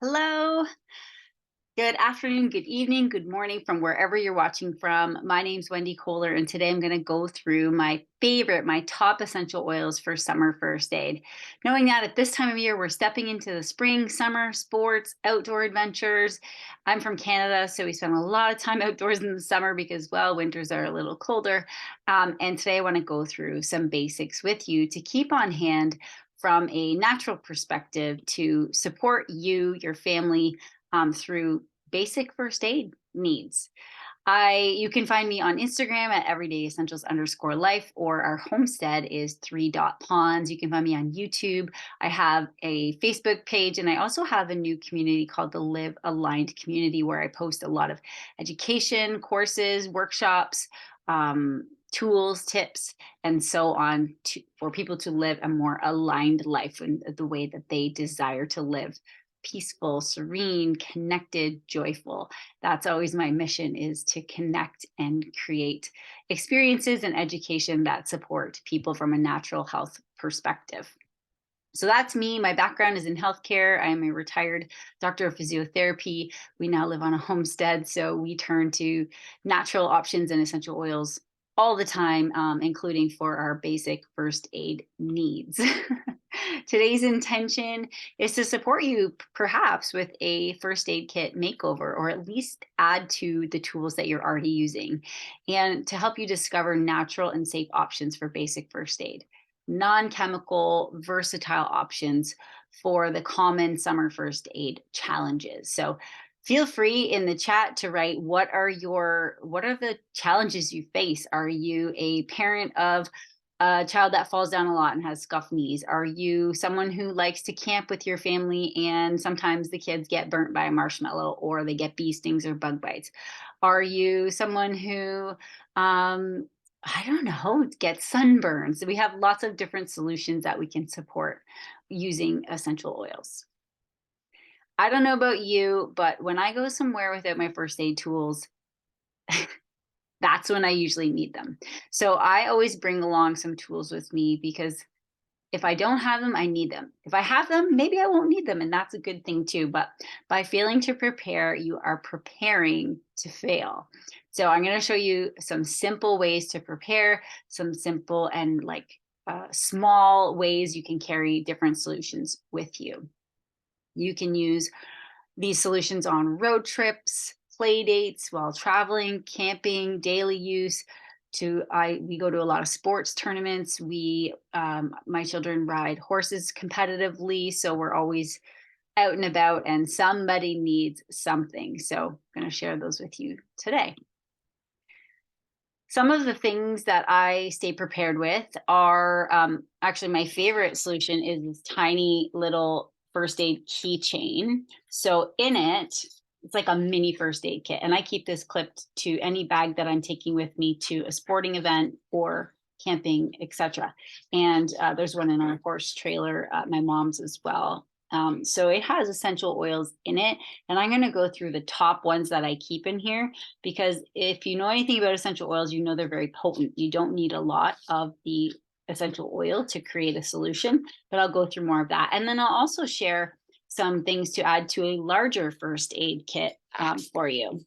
Hello, good afternoon, good evening, good morning from wherever you're watching from. My name's Wendy Kohler, and today I'm going to go through my top essential oils for summer first aid. Knowing that at this time of year, we're stepping into the spring, summer, sports, outdoor adventures. I'm from Canada, so we spend a lot of time outdoors in the summer because, well, winters are a little colder. And today I want to go through some basics with you to keep on hand from a natural perspective to support you, your family, through basic first aid needs. You can find me on Instagram at everydayessentials_life, or our homestead is 3 Dot Ponds. You can find me on YouTube. I have a Facebook page, and I also have a new community called the Live Aligned Community, where I post a lot of education, courses, workshops, tools, tips, and so on for people to live a more aligned life in the way that they desire to live: peaceful, serene, connected, joyful. That's always my mission, is to connect and create experiences and education that support people from a natural health perspective. So that's me. My background is in healthcare. I am a retired doctor of physiotherapy. We now live on a homestead, so we turn to natural options and essential oils all the time, including for our basic first aid needs. Today's intention is to support you perhaps with a first aid kit makeover, or at least add to the tools that you're already using, and to help you discover natural and safe options for basic first aid, non-chemical, versatile options for the common summer first aid challenges. So feel free in the chat to write what are the challenges you face. Are you a parent of a child that falls down a lot and has scuffed knees? Are you someone who likes to camp with your family and sometimes the kids get burnt by a marshmallow, or they get bee stings or bug bites? Are you someone who I don't know, get sunburns? So we have lots of different solutions that we can support using essential oils. I don't know about you, but when I go somewhere without my first aid tools, that's when I usually need them. So I always bring along some tools with me, because if I don't have them, I need them. If I have them, maybe I won't need them, and that's a good thing too. But by failing to prepare, you are preparing to fail. So I'm going to show you some simple ways to prepare, some simple and small ways you can carry different solutions with you. You can use these solutions on road trips, play dates, while traveling, camping, daily use. We go to a lot of sports tournaments. My children ride horses competitively, so we're always out and about, and somebody needs something. So I'm going to share those with you today. Some of the things that I stay prepared with are actually, my favorite solution is this tiny little first aid keychain. So in it, it's like a mini first aid kit. And I keep this clipped to any bag that I'm taking with me to a sporting event or camping, etc. And there's one in our horse trailer at my mom's as well. So it has essential oils in it. And I'm going to go through the top ones that I keep in here, because if you know anything about essential oils, you know they're very potent. You don't need a lot of the essential oil to create a solution, but I'll go through more of that. And then I'll also share some things to add to a larger first aid kit for you.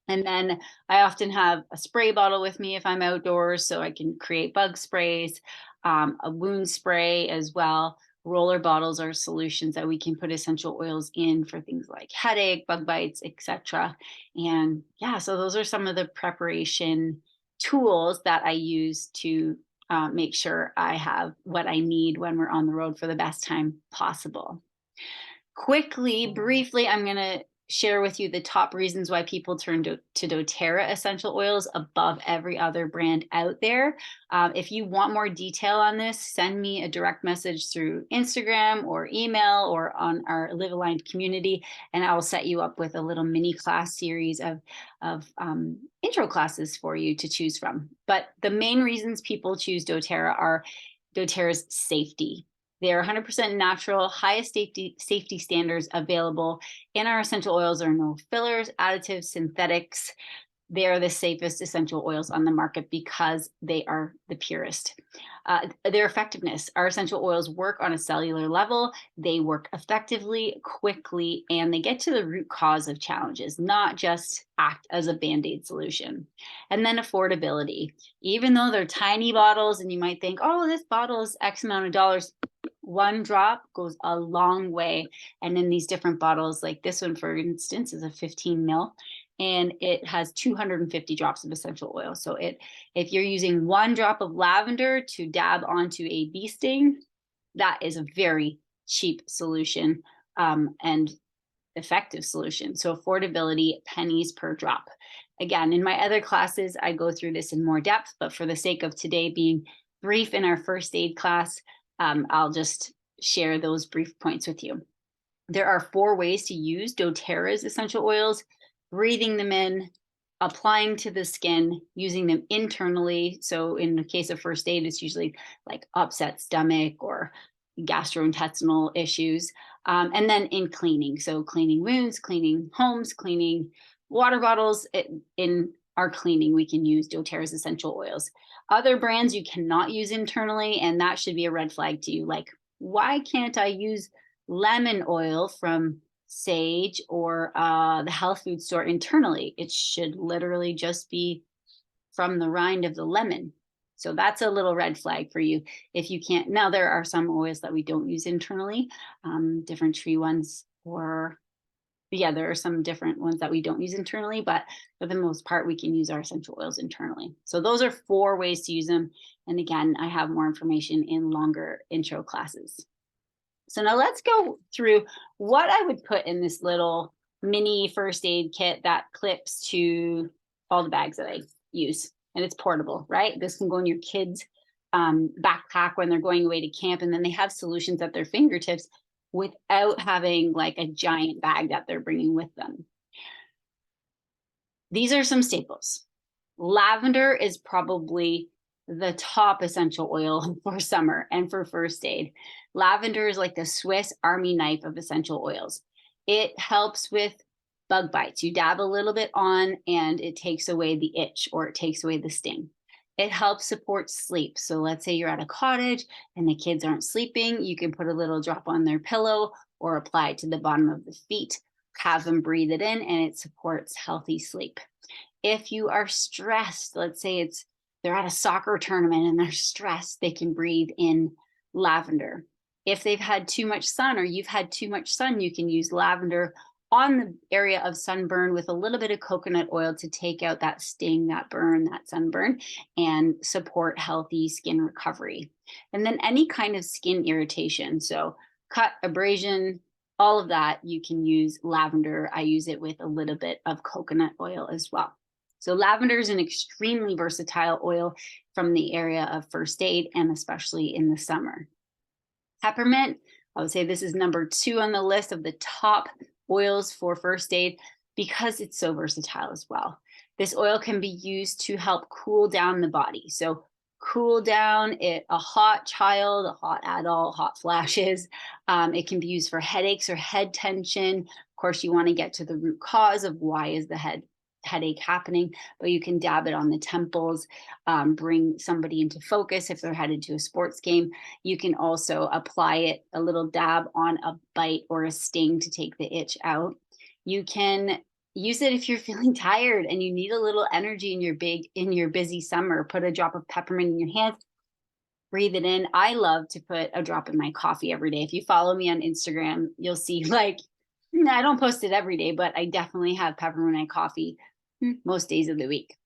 And then I often have a spray bottle with me if I'm outdoors, so I can create bug sprays, a wound spray as well. Roller bottles are solutions that we can put essential oils in for things like headache, bug bites, etc. And yeah, so those are some of the preparation tools that I use to make sure I have what I need when we're on the road for the best time possible. Quickly, briefly, I'm going to share with you the top reasons why people turn to doTERRA essential oils above every other brand out there. If you want more detail on this, send me a direct message through Instagram or email or on our Live Aligned community, and I will set you up with a little mini class series of intro classes for you to choose from. But the main reasons people choose doTERRA are doTERRA's safety. They are 100% natural, highest safety standards available. In our essential oils, there are no fillers, additives, synthetics. they are the safest essential oils on the market because they are the purest. Their effectiveness, our essential oils work on a cellular level. They work effectively, quickly, and they get to the root cause of challenges, not just act as a Band-Aid solution. And then affordability. Even though they're tiny bottles and you might think, oh, this bottle is X amount of dollars, one drop goes a long way. And in these different bottles, like this one, for instance, is a 15 ml, and it has 250 drops of essential oil. So if you're using one drop of lavender to dab onto a bee sting, that is a very cheap solution and effective solution. So affordability, pennies per drop. Again, in my other classes, I go through this in more depth, but for the sake of today being brief in our first aid class, I'll just share those brief points with you. There are 4 ways to use doTERRA's essential oils: breathing them in, applying to the skin, using them internally. So in the case of first aid, it's usually like upset stomach or gastrointestinal issues. And then in cleaning. So cleaning wounds, cleaning homes, cleaning water bottles. In our cleaning, we can use doTERRA's essential oils. Other brands you cannot use internally, and that should be a red flag to you. Like, why can't I use lemon oil from Sage or the health food store internally? It should literally just be from the rind of the lemon. So that's a little red flag for you if you can't. Now, there are some oils that we don't use internally, different tree ones, or there are some different ones that we don't use internally, but for the most part, we can use our essential oils internally. So those are 4 ways to use them. And again, I have more information in longer intro classes. So now let's go through what I would put in this little mini first aid kit that clips to all the bags that I use. And it's portable, right? This can go in your kids' backpack when they're going away to camp, and then they have solutions at their fingertips without having like a giant bag that they're bringing with them. These are some staples. Lavender is probably the top essential oil for summer and for first aid. Lavender is like the Swiss Army knife of essential oils. It helps with bug bites. You dab a little bit on and it takes away the itch, or it takes away the sting. It helps support sleep. So let's say you're at a cottage and the kids aren't sleeping, you can put a little drop on their pillow or apply it to the bottom of the feet, have them breathe it in, and it supports healthy sleep. If you are stressed, let's say they're at a soccer tournament and they're stressed, they can breathe in lavender. If they've had too much sun or you've had too much sun, you can use lavender on the area of sunburn with a little bit of coconut oil to take out that sting, that burn, that sunburn, and support healthy skin recovery. And then any kind of skin irritation, so cut, abrasion, all of that, you can use lavender. I use it with a little bit of coconut oil as well. So lavender is an extremely versatile oil from the area of first aid, and especially in the summer. Peppermint, I would say this is number 2 on the list of the top oils for first aid because it's so versatile as well. This oil can be used to help cool down the body. So cool down a hot child, a hot adult, hot flashes. It can be used for headaches or head tension. Of course, you want to get to the root cause of why is the headache happening, but you can dab it on the temples, bring somebody into focus if they're headed to a sports game. You can also apply it, a little dab on a bite or a sting to take the itch out. You can use it if you're feeling tired and you need a little energy in your busy summer. Put a drop of peppermint in your hands, breathe it in. I love to put a drop in my coffee every day. If you follow me on Instagram, you'll see, like, I don't post it every day, but I definitely have peppermint in my coffee most days of the week.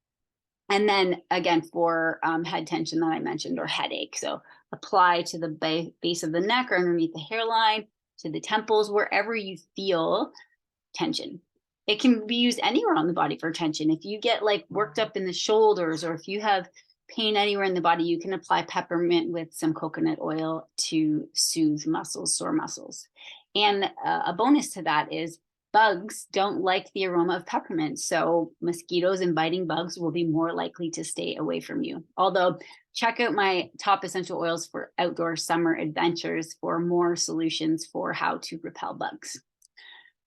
And then again, for head tension that I mentioned, or headache. So apply to the base of the neck or underneath the hairline, to the temples, wherever you feel tension. It can be used anywhere on the body for tension. If you get like worked up in the shoulders, or if you have pain anywhere in the body, you can apply peppermint with some coconut oil to soothe muscles, sore muscles. And a bonus to that is bugs don't like the aroma of peppermint. So mosquitoes and biting bugs will be more likely to stay away from you. Although, check out my top essential oils for outdoor summer adventures for more solutions for how to repel bugs.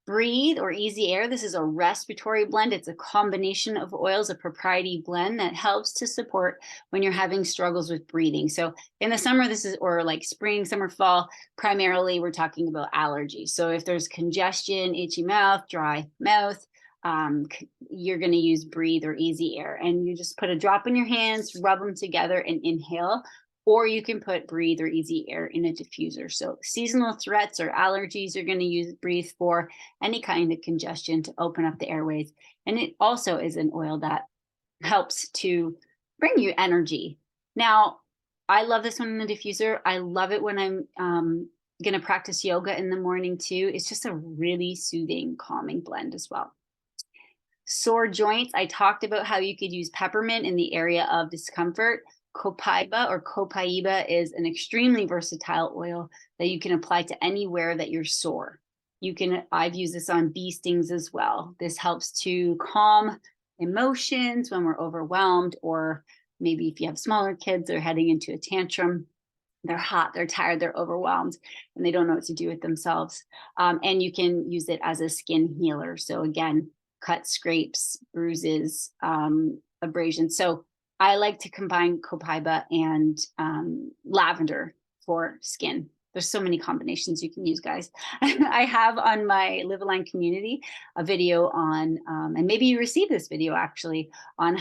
Breathe or Easy Air. This is a respiratory blend. It's a combination of oils, a propriety blend that helps to support when you're having struggles with breathing. So in the summer, this is, or like spring, summer, fall, primarily we're talking about allergies. So if there's congestion, itchy mouth, dry mouth, you're going to use Breathe or Easy Air, and you just put a drop in your hands, rub them together and inhale. Or you can put Breathe or Easy Air in a diffuser. So seasonal threats or allergies, you're going to use Breathe for any kind of congestion to open up the airways. And it also is an oil that helps to bring you energy. Now, I love this one in the diffuser. I love it when I'm going to practice yoga in the morning too. It's just a really soothing, calming blend as well. Sore joints, I talked about how you could use peppermint in the area of discomfort. Copaiba or Copaiba is an extremely versatile oil that you can apply to anywhere that you're sore. I've used this on bee stings as well. This helps to calm emotions when we're overwhelmed, or maybe if you have smaller kids, they're heading into a tantrum. They're hot, they're tired, they're overwhelmed, and they don't know what to do with themselves. And you can use it as a skin healer. So again, cuts, scrapes, bruises, abrasions. So I like to combine Copaiba and lavender for skin. There's so many combinations you can use, guys. I have on my Live Aligned community a video on, and maybe you received this video actually, on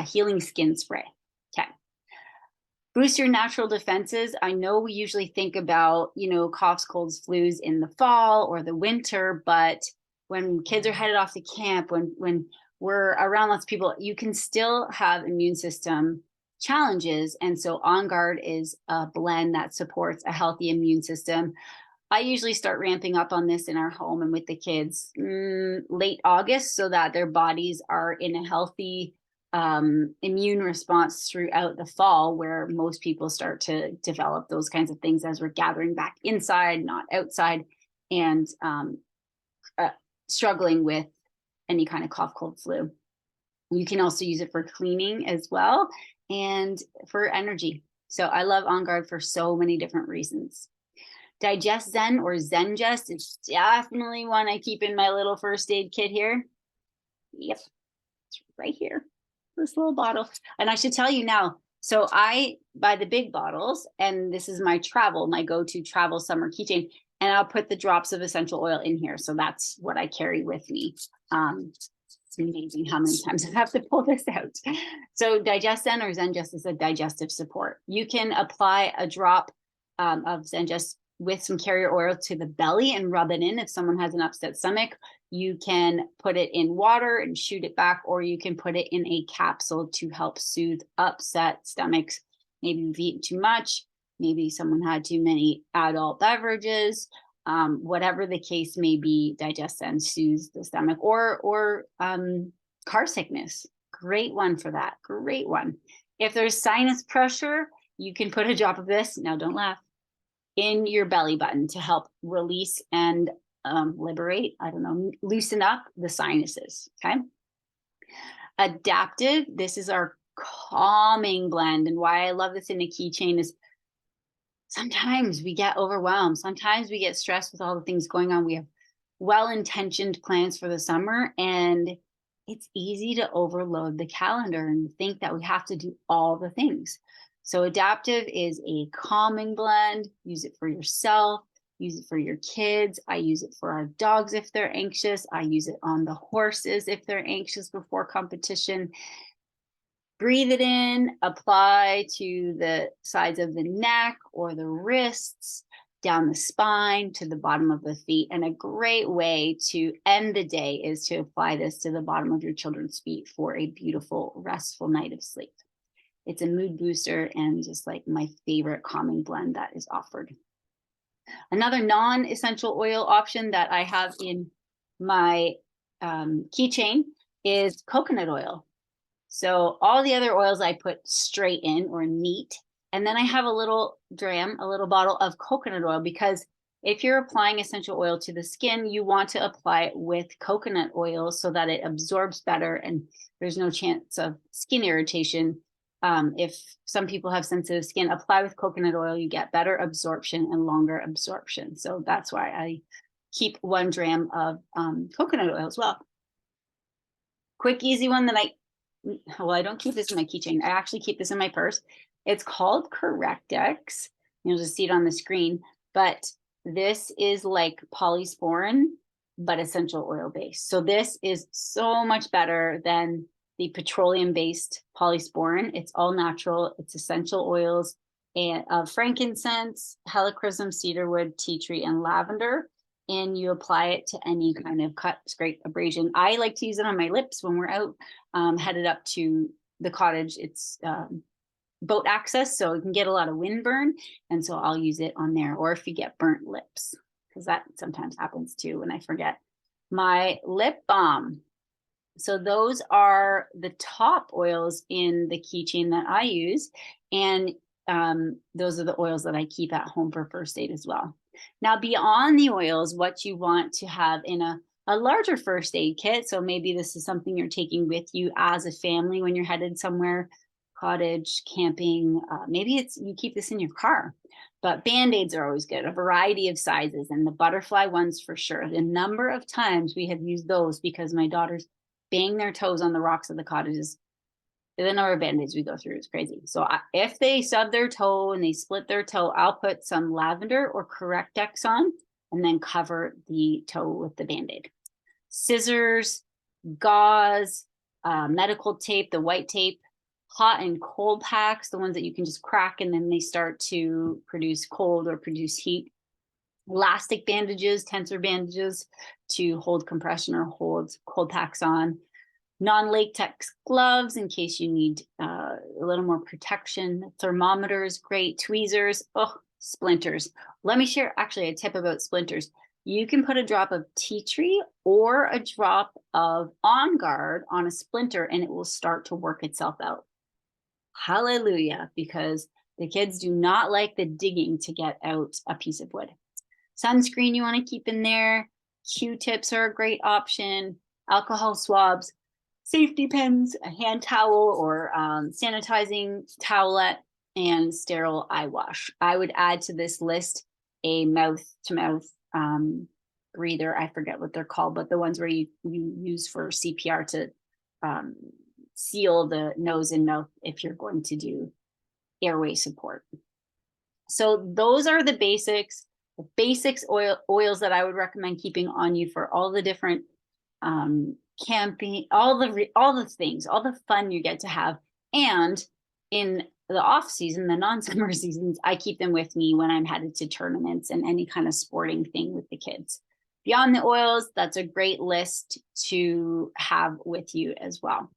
healing skin spray. Okay. Boost your natural defenses. I know we usually think about, coughs, colds, flus in the fall or the winter, but when kids are headed off to camp, when we're around lots of people, you can still have immune system challenges. And so On Guard is a blend that supports a healthy immune system. I usually start ramping up on this in our home and with the kids late August, so that their bodies are in a healthy immune response throughout the fall, where most people start to develop those kinds of things as we're gathering back inside, not outside, and struggling with any kind of cough, cold, flu. You can also use it for cleaning as well and for energy. So I love On Guard for so many different reasons. Digest Zen or Zengest is definitely one I keep in my little first aid kit here. Yep, it's right here, this little bottle. And I should tell you now, so I buy the big bottles, and this is my go-to travel summer keychain, and I'll put the drops of essential oil in here. So that's what I carry with me. It's amazing how many times I have to pull this out. So Digest Zen or Zengest is a digestive support. You can apply a drop of Zengest with some carrier oil to the belly and rub it in. If someone has an upset stomach, you can put it in water and shoot it back, or you can put it in a capsule to help soothe upset stomachs. Maybe you've eaten too much, maybe someone had too many adult beverages, whatever the case may be. Digest Zen soothes the stomach, or car sickness. Great one for that. Great one. If there's sinus pressure, you can put a drop of this. Now, don't laugh. In your belly button to help release and liberate, loosen up the sinuses, okay? Adaptive, this is our calming blend. And why I love this in a keychain is sometimes we get overwhelmed. Sometimes we get stressed with all the things going on. We have well-intentioned plans for the summer, and it's easy to overload the calendar and think that we have to do all the things. So Adaptive is a calming blend. Use it for yourself, use it for your kids. I use it for our dogs if they're anxious. I use it on the horses if they're anxious before competition. Breathe it in, apply to the sides of the neck or the wrists, down the spine to the bottom of the feet. And a great way to end the day is to apply this to the bottom of your children's feet for a beautiful, restful night of sleep. It's a mood booster and just like my favorite calming blend that is offered. Another non-essential oil option that I have in my keychain is coconut oil. So all the other oils I put straight in or neat. And then I have a little bottle of coconut oil, because if you're applying essential oil to the skin, you want to apply it with coconut oil so that it absorbs better and there's no chance of skin irritation. If some people have sensitive skin, apply with coconut oil, you get better absorption and longer absorption. So that's why I keep 1 gram of coconut oil as well. Quick, easy one that I don't keep this in my keychain. I actually keep this in my purse. It's called Correctex. You'll just see it on the screen, but this is like polysporin, but essential oil based. So this is so much better than the petroleum-based polysporin. It's all natural. It's essential oils and frankincense, helichrysum, cedarwood, tea tree, and lavender. And you apply it to any kind of cut, scrape, abrasion. I like to use it on my lips when we're out, headed up to the cottage. It's boat access, so you can get a lot of windburn. And so I'll use it on there. Or if you get burnt lips, because that sometimes happens too when I forget. My lip balm. So those are the top oils in the keychain that I use. And those are the oils that I keep at home for first aid as well. Now, beyond the oils, what you want to have in a larger first aid kit. So maybe this is something you're taking with you as a family when you're headed somewhere, cottage, camping. Maybe it's you keep this in your car. But Band-Aids are always good, a variety of sizes, and the butterfly ones for sure. The number of times we have used those because my daughters bang their toes on the rocks of the cottages. The number of Band-Aids we go through is crazy. So if they stub their toe and they split their toe, I'll put some lavender or Correctex on and then cover the toe with the Band-Aid. Scissors, gauze, medical tape, the white tape, hot and cold packs, the ones that you can just crack and then they start to produce cold or produce heat. Elastic bandages, tensor bandages to hold compression or hold cold packs on. Non-latex gloves in case you need a little more protection. Thermometers, great. Tweezers, splinters. Let me share actually a tip about splinters. You can put a drop of tea tree or a drop of On Guard on a splinter and it will start to work itself out. Hallelujah, because the kids do not like the digging to get out a piece of wood. Sunscreen you want to keep in there. Q-tips are a great option. Alcohol swabs, safety pins, a hand towel or sanitizing towelette, and sterile eye wash. I would add to this list a mouth-to-mouth breather. I forget what they're called, but the ones where you use for CPR to seal the nose and mouth if you're going to do airway support. So those are the basics oils that I would recommend keeping on you for all the different camping, all the things, all the fun you get to have. And in the off season, the non-summer seasons, I keep them with me when I'm headed to tournaments and any kind of sporting thing with the kids. Beyond the oils, that's a great list to have with you as well.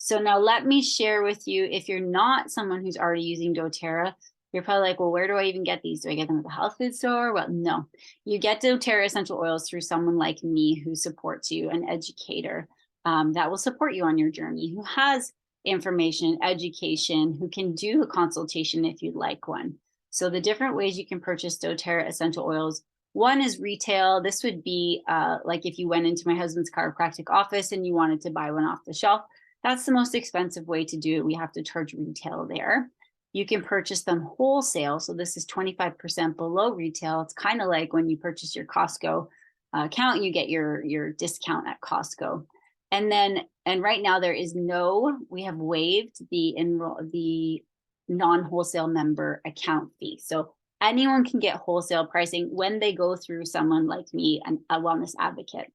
So now let me share with you, if you're not someone who's already using doTERRA, you're probably like, well, where do I even get these? Do I get them at the health food store? Well, no, you get doTERRA essential oils through someone like me who supports you, an educator that will support you on your journey, who has information, education, who can do a consultation if you'd like one. So the different ways you can purchase doTERRA essential oils. One is retail. This would be like if you went into my husband's chiropractic office and you wanted to buy one off the shelf. That's the most expensive way to do it. We have to charge retail there. You can purchase them wholesale. So this is 25% below retail. It's kind of like when you purchase your Costco account, you get your discount at Costco. And right now we have waived the non-wholesale member account fee. So anyone can get wholesale pricing when they go through someone like me, a wellness advocate.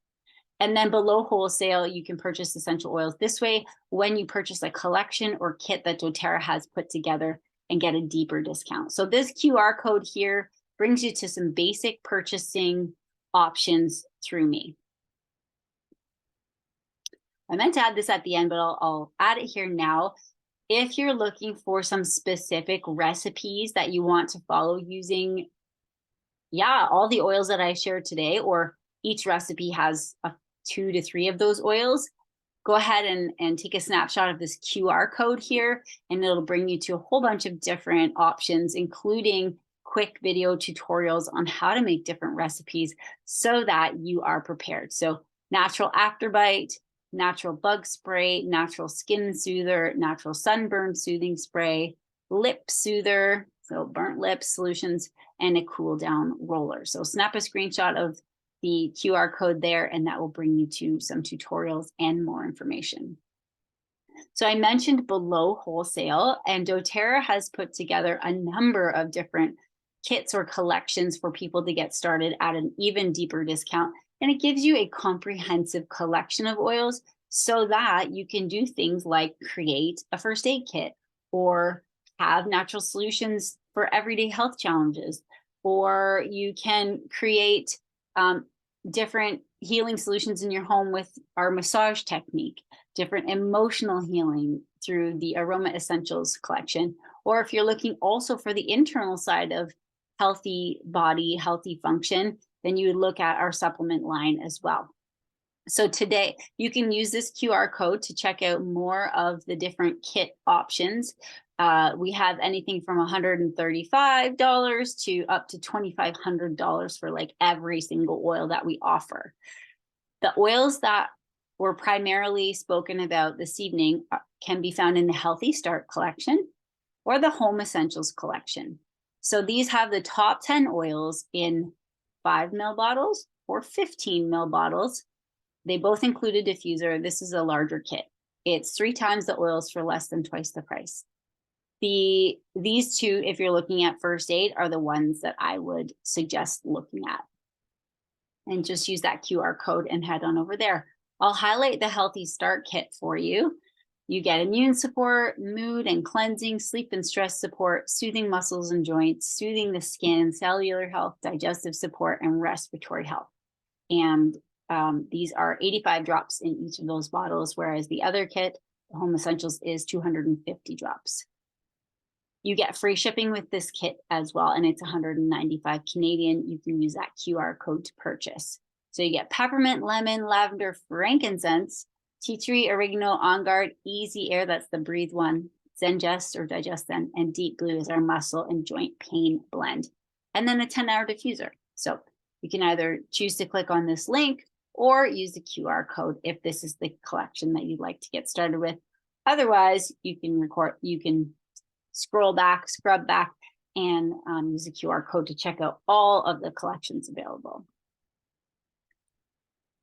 And then below wholesale, you can purchase essential oils this way when you purchase a collection or kit that doTERRA has put together and get a deeper discount. So this QR code here brings you to some basic purchasing options through me. I meant to add this at the end, but I'll add it here now. If you're looking for some specific recipes that you want to follow using, all the oils that I shared today, or each recipe has 2 to 3 of those oils, go ahead and take a snapshot of this QR code here, and it'll bring you to a whole bunch of different options, including quick video tutorials on how to make different recipes so that you are prepared. So natural afterbite, natural bug spray, natural skin soother, natural sunburn soothing spray, lip soother, so burnt lips solutions, and a cool down roller. So snap a screenshot of the QR code there, and that will bring you to some tutorials and more information. So I mentioned below wholesale, and doTERRA has put together a number of different kits or collections for people to get started at an even deeper discount. And it gives you a comprehensive collection of oils so that you can do things like create a first aid kit, or have natural solutions for everyday health challenges, or you can create different healing solutions in your home with our massage technique, different emotional healing through the Aroma Essentials collection. Or if you're looking also for the internal side of healthy body, healthy function, then you would look at our supplement line as well. So today you can use this QR code to check out more of the different kit options. We have anything from $135 to up to $2,500 for like every single oil that we offer. The oils that were primarily spoken about this evening can be found in the Healthy Start collection or the Home Essentials collection. So these have the top 10 oils in 5 ml bottles or 15 ml bottles. They both include a diffuser. This is a larger kit. It's 3 times the oils for less than twice the price. These two, if you're looking at first aid, are the ones that I would suggest looking at. And just use that QR code and head on over there. I'll highlight the Healthy Start kit for you. You get immune support, mood and cleansing, sleep and stress support, soothing muscles and joints, soothing the skin, cellular health, digestive support, and respiratory health. And these are 85 drops in each of those bottles, whereas the other kit, the Home Essentials, is 250 drops. You get free shipping with this kit as well, and it's 195 Canadian. You can use that QR code to purchase. So you get peppermint, lemon, lavender, frankincense, tea tree, oregano, On Guard, Easy Air, that's the breathe one, Zengest or Digest Zen, and Deep Blue is our muscle and joint pain blend. And then a 10-hour diffuser. So you can either choose to click on this link or use the QR code if this is the collection that you'd like to get started with. Otherwise, you can scroll back, scrub back, and use the QR code to check out all of the collections available.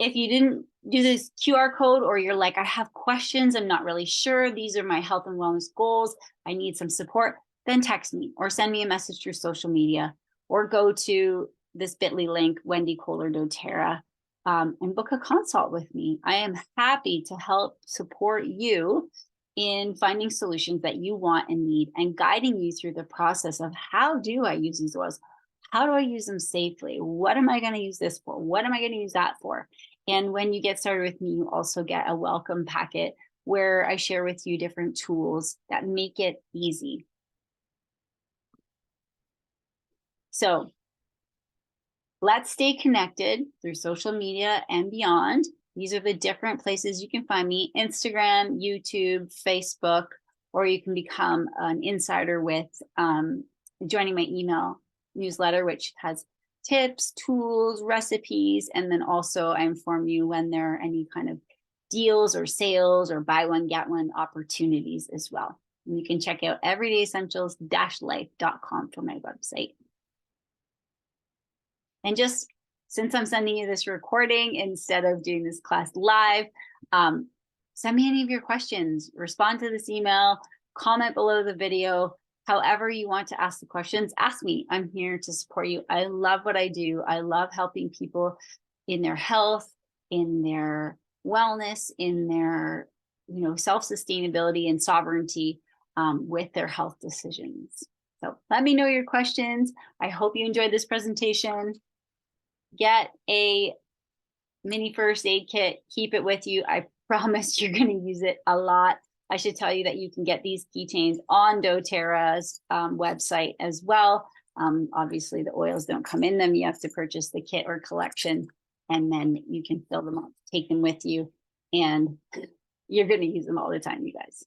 If you didn't do this QR code, or you're like, I have questions, I'm not really sure, these are my health and wellness goals, I need some support, then text me or send me a message through social media, or go to this bit.ly link, Wendy Kohler doTERRA, and book a consult with me. I am happy to help support you in finding solutions that you want and need, and guiding you through the process of how do I use these oils? How do I use them safely? What am I going to use this for? What am I going to use that for? And when you get started with me, you also get a welcome packet where I share with you different tools that make it easy. So let's stay connected through social media and beyond. These are the different places you can find me: Instagram, YouTube, Facebook, or you can become an insider with joining my email newsletter, which has tips, tools, recipes, and then also I inform you when there are any kind of deals or sales or buy one, get one opportunities as well. And you can check out everydayessentials-life.com for my website. And just since I'm sending you this recording instead of doing this class live, send me any of your questions, respond to this email, comment below the video. However you want to ask the questions, ask me. I'm here to support you. I love what I do. I love helping people in their health, in their wellness, in their self-sustainability and sovereignty with their health decisions. So let me know your questions. I hope you enjoyed this presentation. Get a mini first aid kit. Keep it with you. I promise you're going to use it a lot. I should tell you that you can get these keychains on doTERRA's website as well. Obviously, the oils don't come in them. You have to purchase the kit or collection, and then you can fill them up, take them with you, and you're going to use them all the time, you guys.